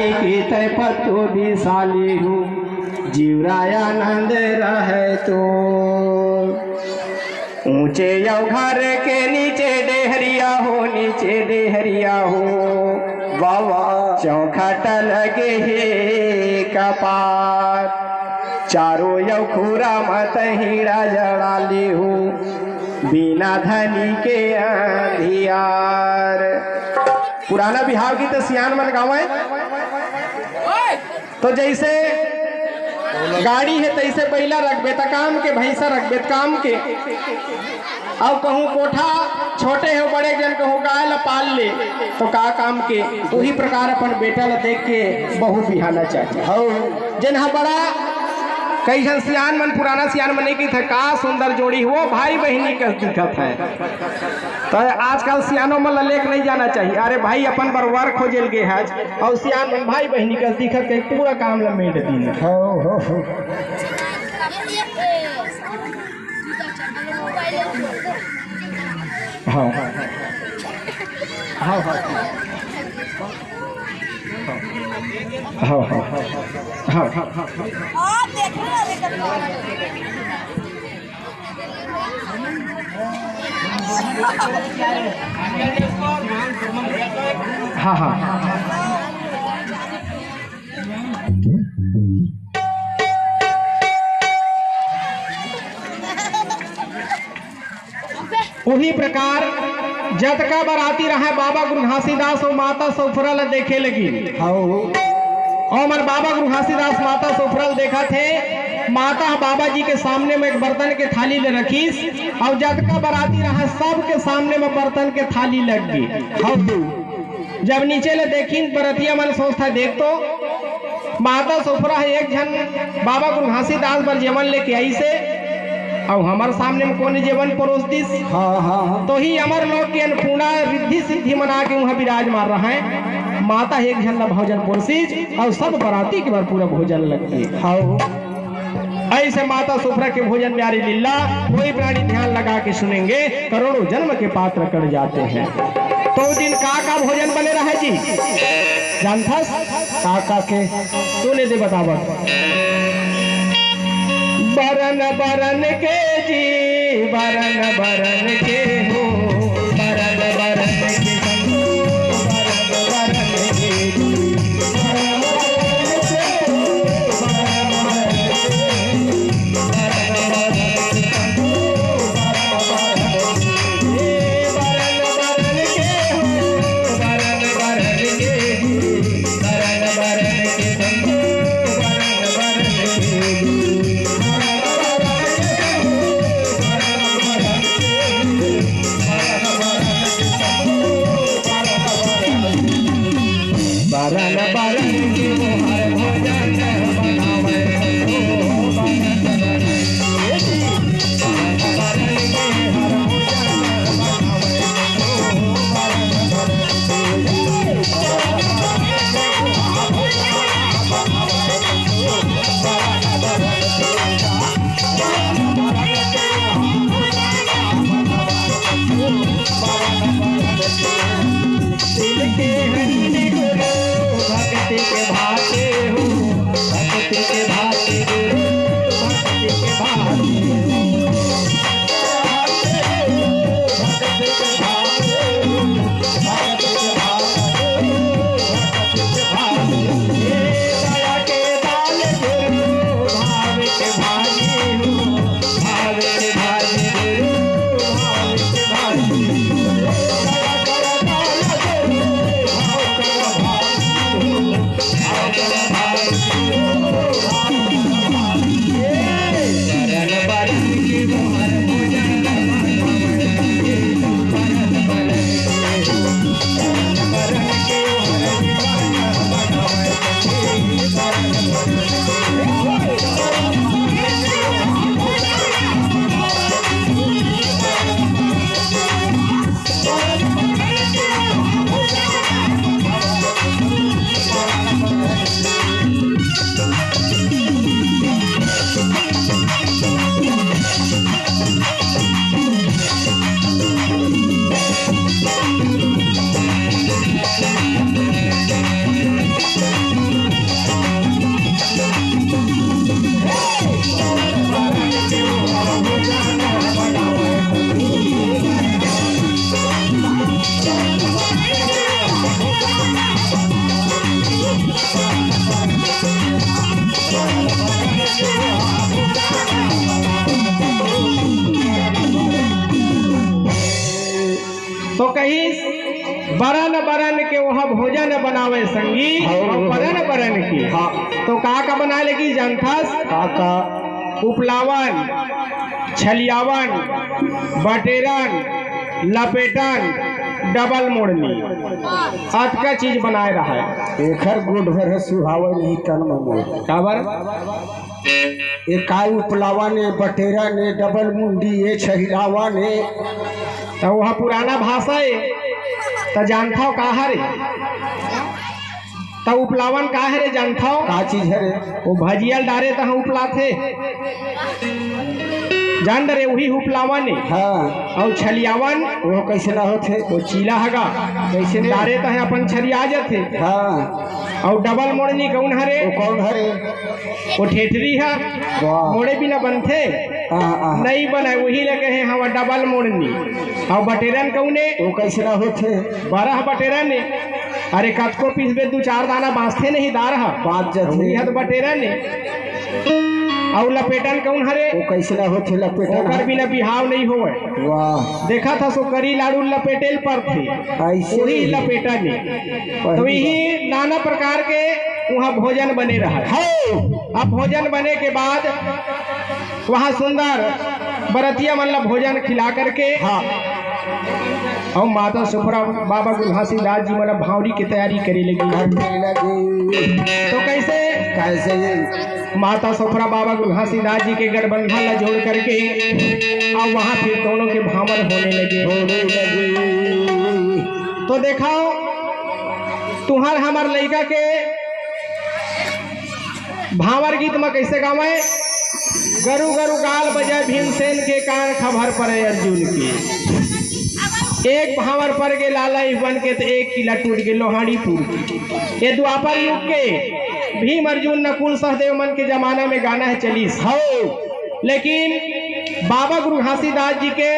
जाई की तय पत्तो विशाली हूँ जीवरायानंद रहे तो। ऊंचे यौ घर के नीचे डेहरिया हो, नीचे डेहरिया हो बाबा चौखट लगे हे कपार। चारों यौ खूरा मत हीरा जड़ा ले हो बिना धनी के अंधियार। पुराना बिहार की तो सियान मन गावे तो जैसे गाड़ी है तैसे बैला रखबे त काम के, भैंसा रखबे त काम के। अब कहूँ कोठा छोटे हो बड़े जन कहूँ गाय ला पाल ले तो का काम के। वही प्रकार अपन बेटा ला देख के बहू बिहाना चाहिए हो। जन हा बड़ा कई जन सियान मन पुराना सियान मन की था का सुंदर जोड़ी हो भाई बहनी का दिखत है। तो आजकल सियानों में लेक नहीं जाना चाहिए। अरे भाई अपन बरवार खोजेल गे आज और सियान मन भाई बहनी का दिखत के पूरा काम ला मेट दिन हो। हाँ हाँ हाँ हाँ हाँ हाँ हाँ हाँ हाँ उही प्रकार जतका बराती रहे बाबा गुरु घासीदास और माता सोफरल देखे लगी। और मन बाबा गुरु घासीदास माता सोफरल देखा थे। माता बाबा जी के सामने में एक बर्तन के थाली ले रखीस और जतका बराती रहा सब के सामने में बर्तन के थाली लग गई। जब नीचे ले देखी बरतिया मन सोचता देख तो माता सोफरा एक जन बाबा गुरु घासीदास बर जेवन लेके आई से और हमारे सामने में कौन जीवन परोस दिस। हाँ हाँ तो ही अमर लोग के अन्नपूर्णा रिद्धि सिद्धि मना के वहाँ विराज मार रहा है। माता एक जन भोजन पोरसीज और सब बराती के बार पूरा भोजन लगती। हाँ ऐसे माता सुफरा के भोजन प्यारी लीला कोई प्राणी ध्यान लगा के सुनेंगे करोड़ों जन्म के पात्र कर जाते हैं। तो दिन का भोजन बने रहे जी जानथस का के तूने दे बतावा। बरन बरन के जी बरन बरन के हो बरन बरन के संगो बरन बरन के जी बरन बरन के बरन बरन के संगो बरन बरन के हो बरन बरन के जी बरन बरन के संगो बरन बरन के जी वह भोजन बनावे संगी और परन परन की। तो का बनाए लगी जानथस? का उपलावन, छलियावन, बटेरन, लपेटन, डबल मोड़नी अत का चीज बनाए रहा है। एकर गुड भर सुहावे नहीं तन में काबर एकाई उपलावा ने, बटेरा ने, डबल मुंडी ये छहिलावा ने। तो वह पुराना भाषा है तो जानता हो का रे? तो उपलावन का है रे जानता हो? का चीज है रे? वो भजियल डारे तो उपला थे जान रे वही उपलावन है। हाँ और छलियावन वो कैसे ना होते? वो चीला हगा कैसे डारे तो है अपन छलिया जाते। हाँ और डबल मोड़नी कौन हरे? वो कौन हरे? वो ठेठरी है, मोड़े भी ना बनते नहीं बने वही लगे हैं हम डबल मोड़नी। और बटेरन कौने? वो कैसे ना होते? 12 बटेरन। अरे कतको पीस बे 2-4 दाना बांसते नहीं दार है 5 जथे तो बटेरन। और लपेटन कौन हरे? वो कैसे ना होते? लपेटन ओकर बिना बिहाव नहीं होवे। वाह देखा था सो करी लाडू लपेटेल पर थे ऐसे वही लपेटन। तो यही नाना प्रकार के वहाँ भोजन बने रहा है। अब भोजन बने के बाद वहाँ सुंदर बरतिया मन ला भोजन खिला करके हाँ और माता सुफरा बाबा गुरु घासीदास जी मन भावरी की तैयारी करी लगी। तो कैसे कैसे माता सुफरा बाबा गुरु घासीदास जी के गठबंधन ला जोड़ करके और वहाँ फिर दोनों के भावर होने लगे। तो देखा तुहर हमार लड़का के भावर गीत में कैसे गावे? गरु गरु गाल बजाय भीमसेन के कान खबर पड़े अर्जुन की। एक भावर पर के लाला बन के तो एक किला टूट गए लोहाड़ीपुर की। ये द्वापर युग के भीम अर्जुन नकुल सहदेव मन के जमाना में गाना है चलीस हो। लेकिन बाबा गुरु घासीदास जी के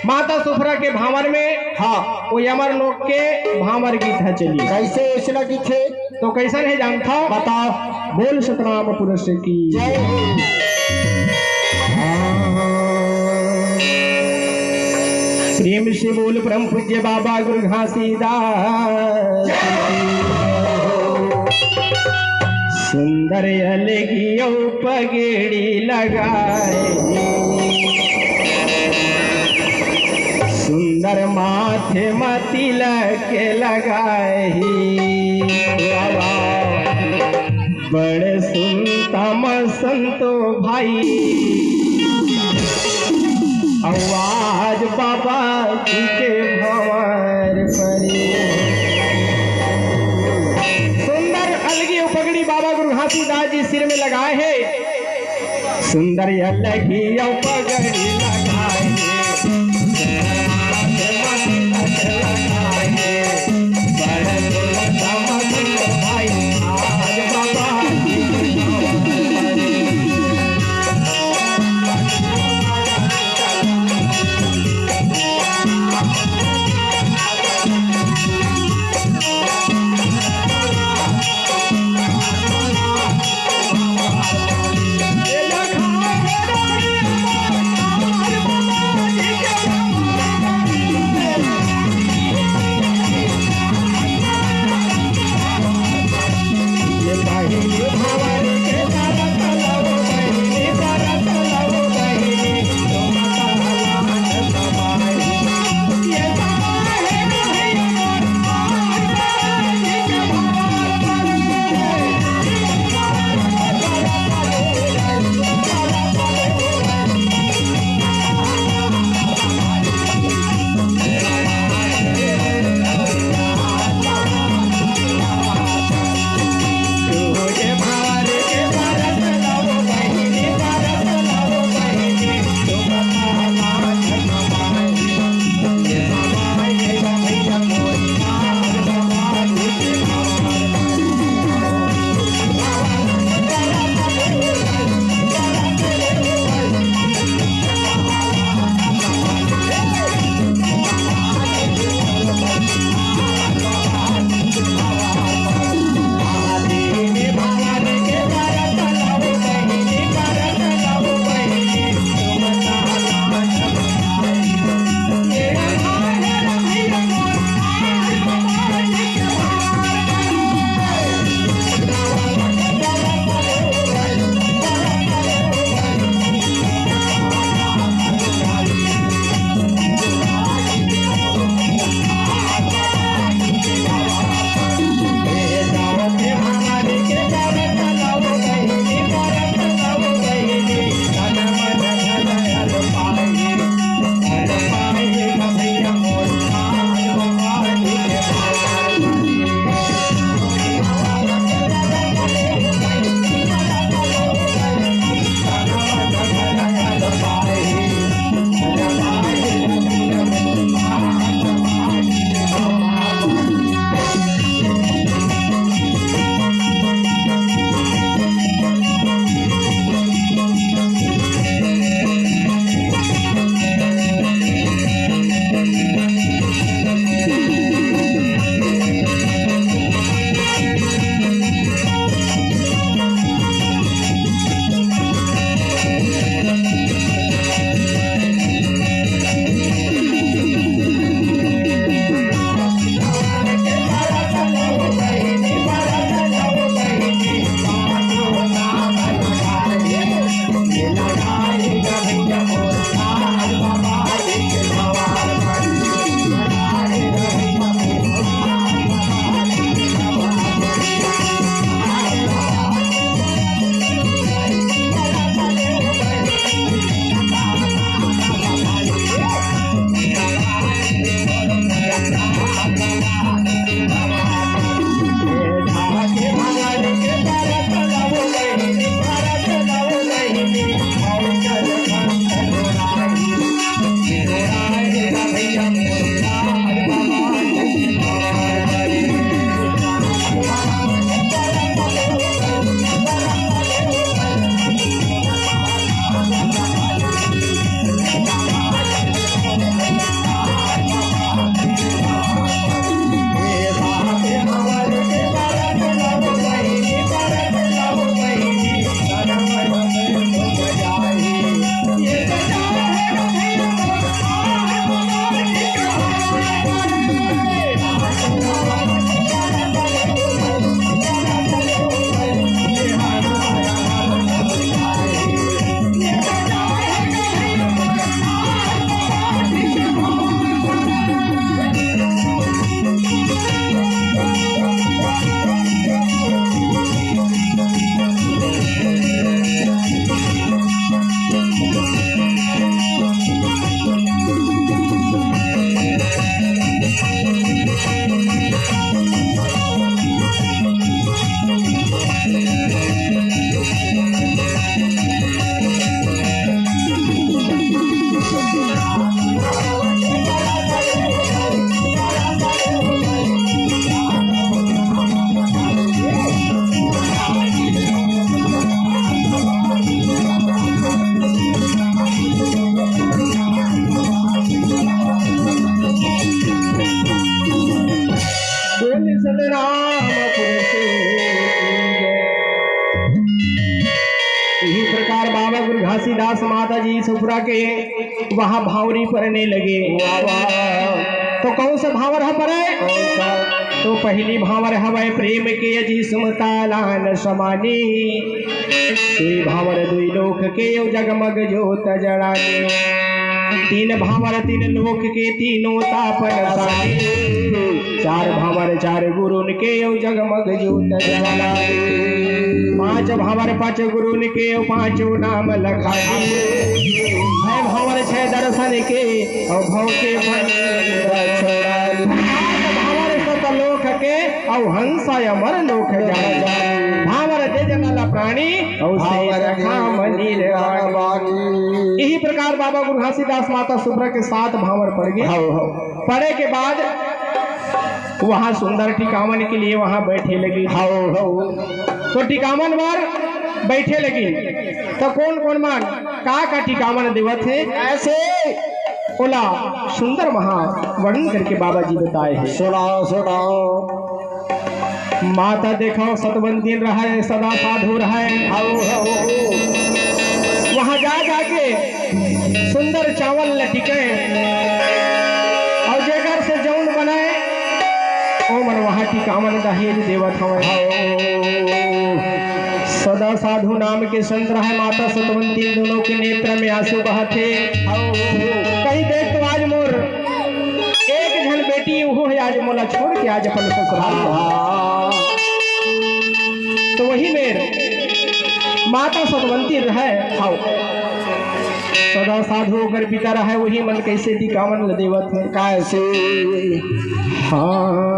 माता सुफरा के भावर में हाँ वो यमर लोक के भावर गीत है चली। कैसे ऐसा गीत है? तो कैसन है जानता? बताओ। बोल सतनाम पुरुष की प्रेम से बोल परम पूज्य बाबा गुरु घासीदास। सुंदर अलगियो पगड़ी लगाए, सुंदर माथे तिलक लगाए, बड़े सुनतम संतो भाई आवाज बाबा जी के भंवर परी। सुंदर अलगी पगड़ी बाबा गुरु घासीदास जी सिर में लगाए हैं। सुंदर अलगी पगड़ी लगाए दास माता जी सुफरा के वहाँ भावरी पढ़ने लगे। तो कौन सा भावर है परे? तो पहली भावर हवे प्रेम के अजी सुमतालान समानी, दुई भावर दुई लोक के जगमग जोत जड़ानी, तीन भावर तीन लोक के तीनों तापन सानी, चार भावर चार गुरुन के जगमग जोत जड़ानी, पांच भावर पांच गुरुन के पांचों नाम लखानी, छह भावर छह दर्शन के और भव के भावर सतलोक के और हंस अमर लोक जाना, भावर दे जगला प्राणी और यही प्रकार बाबा गुरु घासीदास माता सुभ्रा के 7 भावर पड़ गए। पढ़े के बाद वहाँ सुंदर टिकावन के लिए वहाँ बैठे लगी। तो टिकावन पर बैठे लगी तो कौन कौन मान का टिकावन देवत है ऐसे बोला सुंदर महा वर्णन करके बाबा जी बताए हैं। सुनाओ सुनाओ। माता देखो सतवंती रहे सदा साधु रहे, वहां जा जाके सुंदर चावल लटिके और जेकर से जौन बनाए ओ मन वहां टिकावन दहेज देवत हवे। सदा साधु नाम के संत रहे माता सतवंती, दोनों के नेत्र में आंसू बहते। कहीं देख तो आज मोर एक जन बेटी वो है आज मोला छोड़ के आज अपन ससुराल। तो वही मेर माता सतवंती रहे हाउ सदा साधु होकर पिता रहे, वही मन कैसे टिकावन देवत है कैसे। हाँ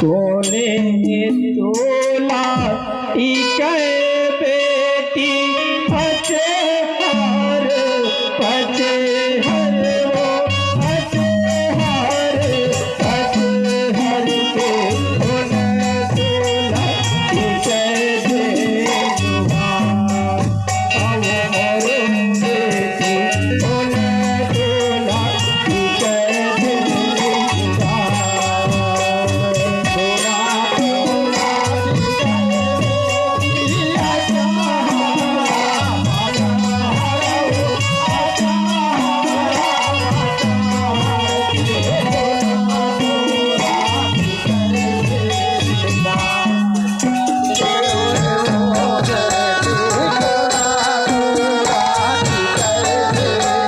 कोने तोला इकै